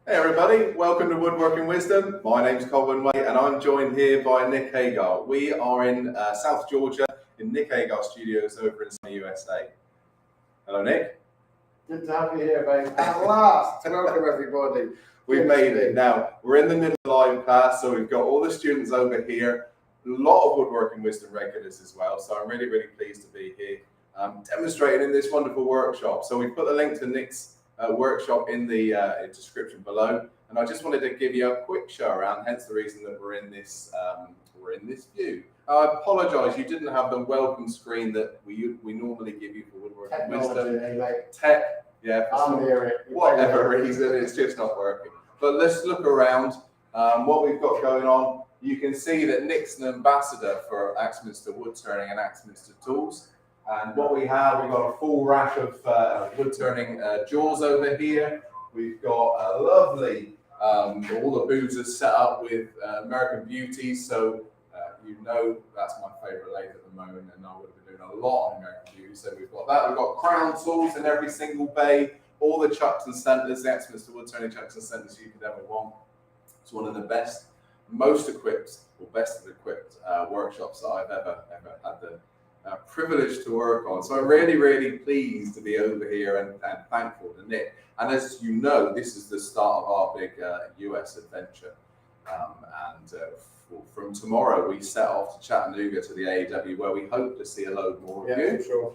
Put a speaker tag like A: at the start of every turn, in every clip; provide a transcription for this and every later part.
A: Hey everybody, welcome to Woodworking Wisdom. My name's Colwin and I'm joined here by Nick Agar. We are in South Georgia in Nick Agar Studios over in sunny USA. Hello Nick.
B: Good to have you here, mate. At last! Welcome everybody.
A: We've made it. Now, we're in the middle of live class, so we've got all the students over here, a lot of Woodworking Wisdom regulars as well, so I'm really, really pleased to be here demonstrating in this wonderful workshop. So we've put the link to Nick's workshop in the description below, and I just wanted to give you a quick show around, hence the reason that we're in this view. I apologise, you didn't have the welcome screen that we normally give you for Woodworking Wisdom. Tech, yeah, for whatever reason, it's just not working. But let's look around what we've got going on. You can see that Nick's an ambassador for Axminster wood turning and Axminster tools. And what we have, we've got a full rack of wood turning jaws over here. We've got a lovely, all the booths are set up with American Beauties. So you know that's my favourite lathe at the moment, and I would have been doing a lot on American Beauty. So we've got that. We've got crown tools in every single bay, all the chucks and centres, the Axminster wood turning chucks and centres you could ever want. It's one of the best, most equipped, or best equipped workshops that I've ever had the privilege to work on. So I'm really, really pleased to be over here and thankful to Nick. And as you know, this is the start of our big US adventure. From tomorrow, we set off to Chattanooga to the AEW, where we hope to see a load more of you. Sure.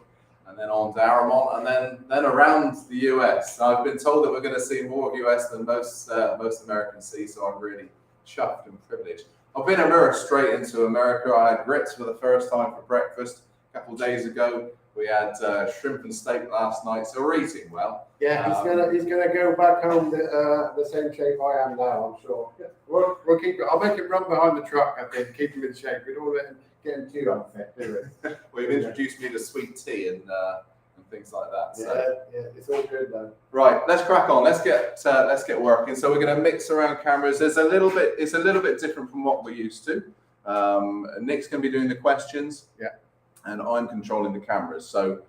A: And then on to Aramont, and then around the US. I've been told that we're going to see more of US than most Americans see, so I'm really chuffed and privileged. I've been a mirror straight into America. I had grits for the first time for breakfast a couple of days ago. We had shrimp and steak last night, so we're eating well.
B: Yeah, he's gonna go back home the same shape I am now, I'm sure. Yeah. We'll keep it. I'll make him run behind the truck, I think, keep him in shape. We don't let him get him too unfit, do we?
A: Well, you've introduced me to sweet tea and things like that. So.
B: Yeah, it's all good though.
A: Right, let's crack on. Let's get working. So we're going to mix around cameras. It's a little bit different from what we're used to. Nick's going to be doing the questions.
B: Yeah.
A: And I'm controlling the cameras. So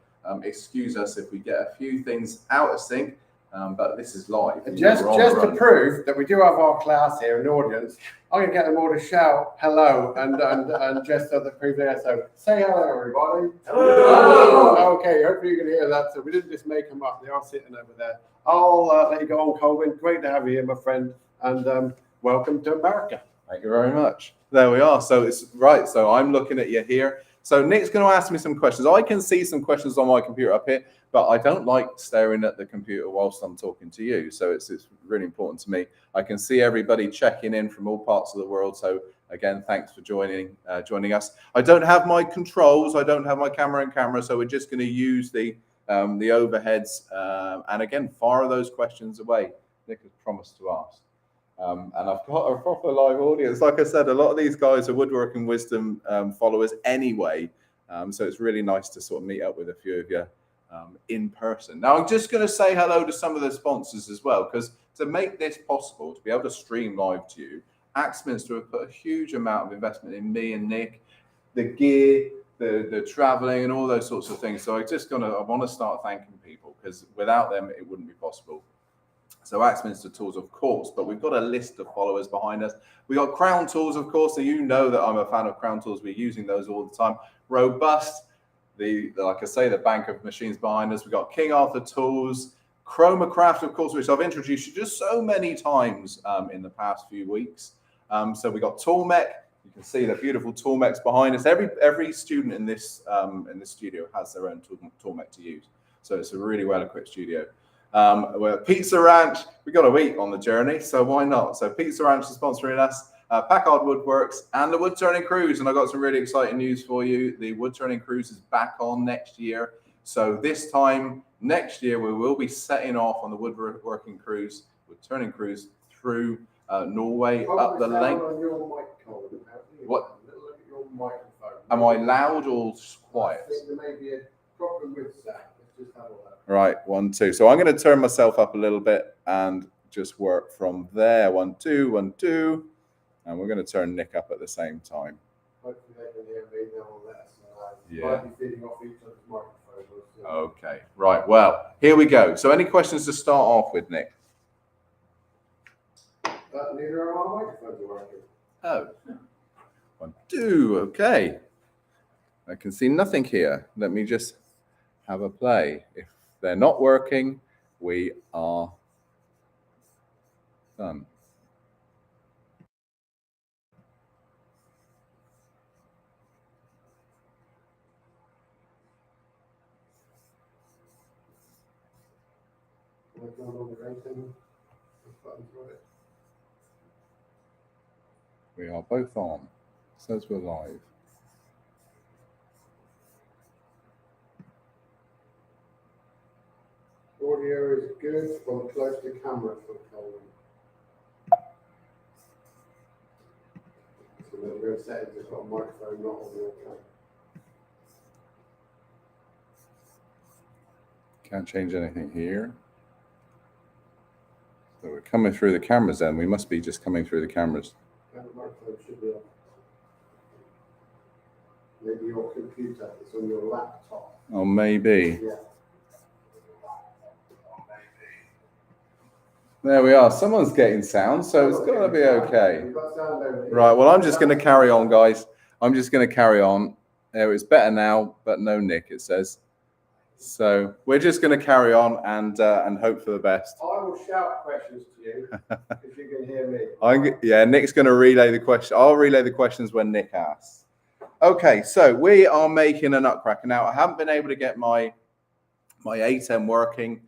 A: excuse us if we get a few things out of sync, but this is live.
B: And just to prove that we do have our class here, an audience, I'm going to get them all to shout hello and just so that prove there. So say hello, everybody. Hello. Okay, hopefully you can hear that. So we didn't just make them up. They are sitting over there. I'll let you go on, Colwin. Great to have you here, my friend. And welcome to America.
A: Thank you very much. There we are. So it's right. So I'm looking at you here. So Nick's going to ask me some questions. I can see some questions on my computer up here, but I don't like staring at the computer whilst I'm talking to you. So it's really important to me. I can see everybody checking in from all parts of the world. So again, thanks for joining us. I don't have my controls. I don't have my camera. So we're just going to use the overheads. And again, fire those questions away. Nick has promised to ask. And I've got a proper live audience. Like I said, a lot of these guys are Woodworking Wisdom followers anyway. So it's really nice to sort of meet up with a few of you in person. Now, I'm just going to say hello to some of the sponsors as well, because to make this possible, to be able to stream live to you, Axminster have put a huge amount of investment in me and Nick, the gear, the traveling and all those sorts of things. So I want to start thanking people, because without them, it wouldn't be possible. So Axminster tools, of course, but we've got a list of followers behind us. We got Crown Tools, of course, so you know that I'm a fan of Crown Tools. We're using those all the time. Robust, like I say, the bank of machines behind us. We've got King Arthur Tools, Chromacraft, of course, which I've introduced you just so many times in the past few weeks. So we got Toolmech. You can see the beautiful Toolmechs behind us. Every student in this studio has their own Toolmech to use. So it's a really well-equipped studio. We're Pizza Ranch. We got a week on the journey, so why not? So Pizza Ranch is sponsoring us, Packard Woodworks, and the Wood Turning Cruise. And I've got some really exciting news for you. The Wood Turning Cruise is back on next year. So this time next year, we will be setting off on the Woodworking Cruise, Wood Turning Cruise through Norway up the length. What? Your microphone. Am I loud or quiet?
B: I think there may be a problem with that. Let's just have a look.
A: Right, 1, 2. So I'm going to turn myself up a little bit and just work from there. 1, 2, 1, 2. And we're going to turn Nick up at the same time.
B: Hopefully they can hear me, they'll let us know.
A: Yeah.
B: Might be feeding off each other's microphones.
A: Okay, right. Well, here we go. So any questions to start off with, Nick?
B: Neither of our microphones are working.
A: Oh, 1, 2, okay. I can see nothing here. Let me just have a play. If they're not working, we are done. We are both on. It says we're live.
B: Audio is good from close to camera for Colwin. So we're going to set it just got a microphone, not audio.
A: Can't change anything here. So we're coming through the cameras then. We must be just coming through the cameras.
B: The microphone should be on. Maybe your computer, it's on your laptop.
A: Oh, maybe.
B: Yeah.
A: There we are. Someone's getting sound, so it's got to be okay.
B: You've got sound over here.
A: Right, well, I'm just going to carry on, guys. I'm just going to carry on. There, it's better now, but no Nick, it says. So we're just going to carry on and hope for the best.
B: I will shout questions to you if you can hear me.
A: Yeah, Nick's going to relay the question. I'll relay the questions when Nick asks. Okay, so we are making a nutcracker. Now, I haven't been able to get my 8M working.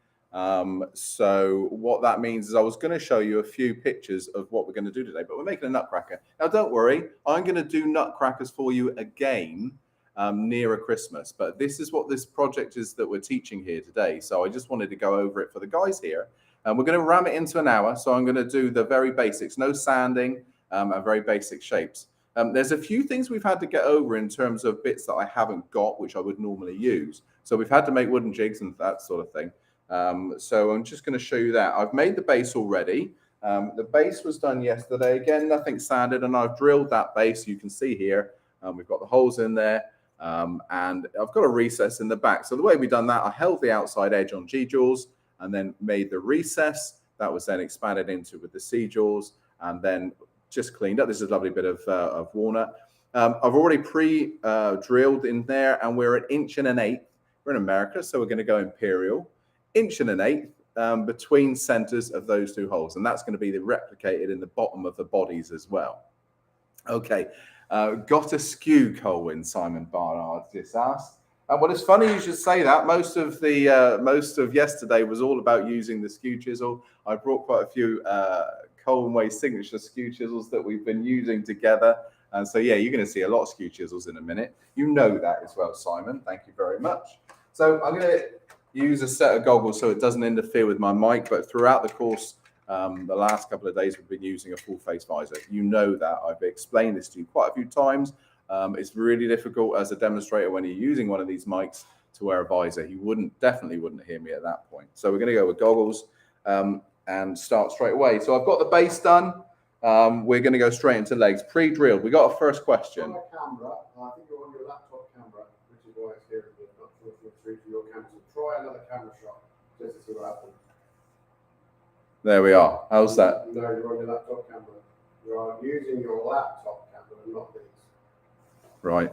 A: So what that means is I was going to show you a few pictures of what we're going to do today, but we're making a nutcracker. Now, don't worry, I'm going to do nutcrackers for you again nearer Christmas, but this is what this project is that we're teaching here today. So I just wanted to go over it for the guys here, and we're going to ram it into an hour. So I'm going to do the very basics, no sanding, and very basic shapes. There's a few things we've had to get over in terms of bits that I haven't got, which I would normally use. So we've had to make wooden jigs and that sort of thing. So I'm just going to show you that. I've made the base already. The base was done yesterday. Again, nothing sanded, and I've drilled that base. You can see here, we've got the holes in there, and I've got a recess in the back. So the way we've done that, I held the outside edge on G-jawls and then made the recess. That was then expanded into with the C-jawls and then just cleaned up. This is a lovely bit of walnut. I've already pre-drilled in there, and we're 1 1/8 inch. We're in America, so we're going to go imperial. 1 1/8 inch between centers of those two holes, and that's going to be replicated in the bottom of the bodies as well. Okay, got a skew, Colwin, Simon Barnard just asked. Well, it's funny you should say that. Most of yesterday was all about using the skew chisel. I brought quite a few Colwin Way signature skew chisels that we've been using together, and so yeah, you're going to see a lot of skew chisels in a minute. You know that as well, Simon. Thank you very much. So I'm going to use a set of goggles so it doesn't interfere with my mic, but throughout the course, the last couple of days, we've been using a full face visor. You know that. I've explained this to you quite a few times. It's really difficult as a demonstrator when you're using one of these mics to wear a visor. You definitely wouldn't hear me at that point. So we're going to go with goggles and start straight away. So I've got the base done. We're going to go straight into legs. Pre-drilled. We got a first question.
B: On a camera, I think you're on your laptop camera, which is why it's here. Not through to your camera. So try another camera shot just to see what happens.
A: There we are. How's that?
B: No, you're on your laptop camera. You are using your laptop camera, not these. Right.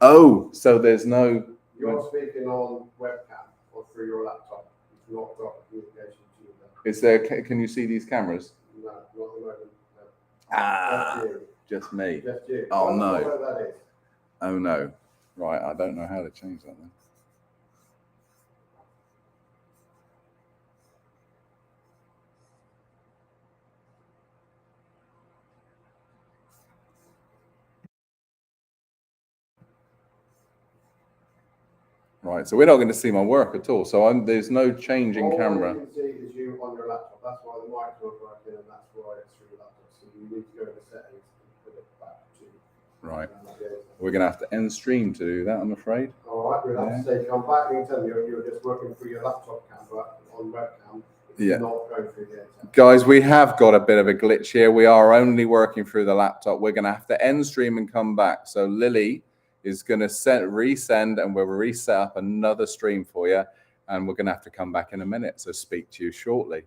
A: Oh, so there's no...
B: You're speaking on webcam or through your laptop. It's not got communication to you.
A: Is there? Can you see these cameras?
B: No, not at the moment. No.
A: Ah, just me.
B: Just you.
A: Oh, no.
B: What that is.
A: Oh, no. Right, I don't know how to change that then. Right, so we're not going to see my work at all. So there's no change in camera.
B: All you can see is you on your laptop. That's why the mic's not working, and that's why it's through your laptop. So you need to go to settings and put it back to.
A: Right. We're going to have to end stream to do that, I'm afraid.
B: All right, we'll have to say come back and tell you you're just working through your laptop camera on webcam.
A: Yeah.
B: Not going through the internet.
A: Guys, we have got a bit of a glitch here. We are only working through the laptop. We're going to have to end stream and come back. So Lily is going to resend, and we'll reset up another stream for you. And we're going to have to come back in a minute. So speak to you shortly.